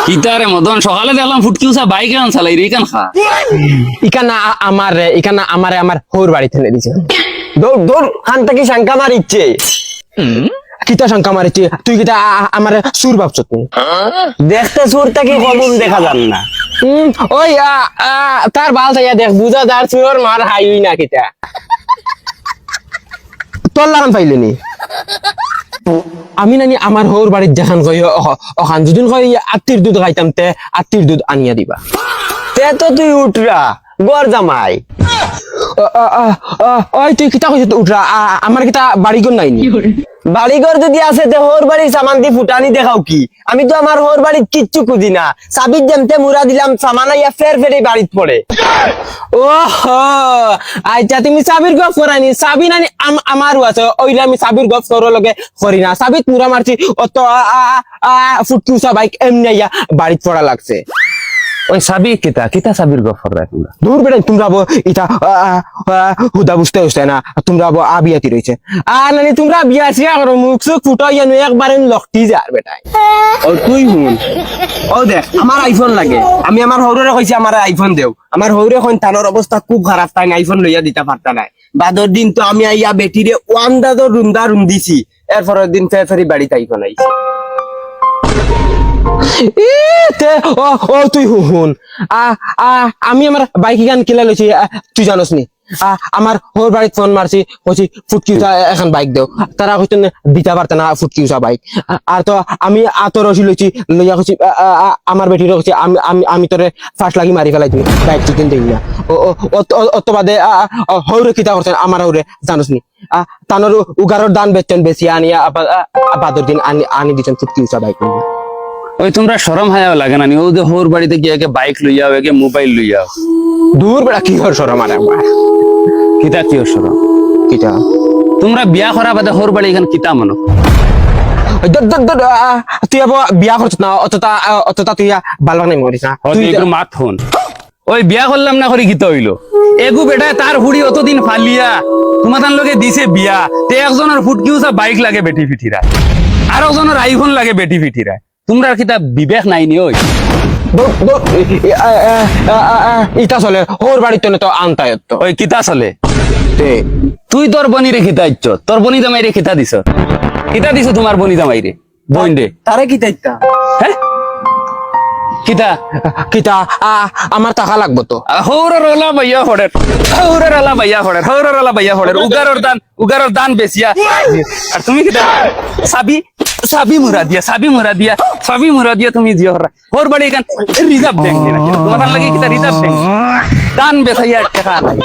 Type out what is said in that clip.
কিতারে মদন সকালে দেখলাম ফুটকি উসা বাইক আন চালাই রে কেন খা ইকানা আমার হোর বাড়ি ঠেলে দিছে দৌড় দৌড় খান থেকে শঙ্কা মারিচ্ছে কিতা শঙ্কা মারিচ্ছে তুই কিতা আমার সুর ভাবছ তুই দেখতে সুরটা কি কমন দেখা যান না। ওই তার বাল থাইয়া দেখ বুঝা যার সুর মার হাইই না কিতা তোর লাগান পাইলেনি আমি নানি আমার হোর বাড়ির যেখান কই ওখান যদি কই আত্মীর দুধ খাইতাম তে আত্মীর দুধ আনিয়া দিবা তে তো তুই উঠরা গর জামাই। ওই তুই কিতা কইছ উঠরা আমার কিতা বাড়ি কোন নাইনি বাড়িঘর যদি আছে তে হোর বাড়ির সামান দি ফুটানি দেখাও কি? আমি তো আমার হোর বাড়ির কিচ্ছু খুঁজি না, সাবির যেমতে মুরা দিলাম সামান আইয়া ফের ফেরে বাড়িত পড়ে। ও আচ্ছা তুমি সাবির গপ করানি সাবি নানি আমারও আছে ওইলে আমি সাবির গপ করো লগে করি না সাবিত মুরা মারছি অত ফুটকি উসা বাইক এমনি আইয়া বাড়িত পড়া লাগছে। ওই সাবি কিতা সাবির গফর রাখলা দূর বেটা তোমরা এটা হুদা বুঝতে হচ্ছে না তোমরা আবিয়াতি রয়েছে নানি তোমরা বিয়া সিয়া করো মুখ সুখ ফুটাইয়া নু একবারে লকটি যার বেটায়। ও তুই হুন ও দেখ আমার আইফোন লাগে, আমি আমার হৌরে কইছি আমার আইফোন দেও, আমার হৌরে কইন তানোর অবস্থা খুব খারাপ, তাই আইফোন লইয়া দিতে পারতা নাই। বাদর দিন তো আমি আইয়া বেটিরে ওয়ান দাদর রুন্দা রুম দিছি, এরপরের দিন ফের ফেরি বাড়িতে আইফোন আইছি। তুই হুন আমি আমার বাইক গান কিলা লইছি তুই জানোস নি আমার হোর বাড়িতে ফোন মারছি কইছি ফুটকি উঠা এখন বাইক দেও তারা কইতেন দিতে পারতে না ফুটকি উঠা বাইক আর তো আমি আতর রসি লইছি লইয়া কইছি আমার বেটির কইছি আমি তোরে ফার্স্ট লাগি মারি ফেলাই তুমি বাইক চিকেন দেই না অত বাদে হৌরে কিতা করছেন আমার হৌরে জানোস নি তানোর উগারর দান বেচছেন বেশি আনিয়া বাদর দিন আনি দিচ্ছেন ফুটকি উঠা বাইক। ওই তোমরা শরম হায়াও লাগে না নি ও যে হোর বাড়িতে গিয়ে একে বাইক লইয়াও একে মোবাইল লইয়াও দূর বেড়া কি হর সরম আর কিতা কি শরম কিতা তোমরা বিয়া করা বাদে হোর বাড়ি এখানে কিতা মানো তুই আবার বিয়া করছ না অতটা তুই বালবা নাই মরিস না তুই একটু মাত ফোন ওই বিয়া করলাম না করি কিতা হইলো এগু বেটা তার হুড়ি অতদিন ফালিয়া তোমার লগে দিছে বিয়া তে একজনের ফুটকি উসা বাইক লাগে বেটি পিঠিরা আর একজনের আইফোন লাগে বেটি পিঠিরা তোমরা কিতা বিবেক নাইনি ওই ইটা চলে ওর বাড়িতে তো আনতায়ত ওই কিতা চলে তুই তোর বনি রে খিতা ইচ্ছ তোর বনি জামাই রে খিতা দিছ কিতা দিছ তোমার বনি জামাই রে বোন রে তারে কি দায়িত্ব? হ্যাঁ কিতা কিতা আমার টাকা লাগবো তো হৌরলা ভাইয়া হড়ের হৌরলা ভাইয়া হড়ের হৌরলা ভাইয়া হড়ের উগারর দান বেশিয়া আর তুমি কিতা সাবি মুরা দিয়া তুমি দিও হোর বাড়ি এখান রিজার্ভ ব্যাংক দিনা তোমার লাগে কিতা রিজার্ভ ব্যাংক দান বেসাইয়া টাকা নাই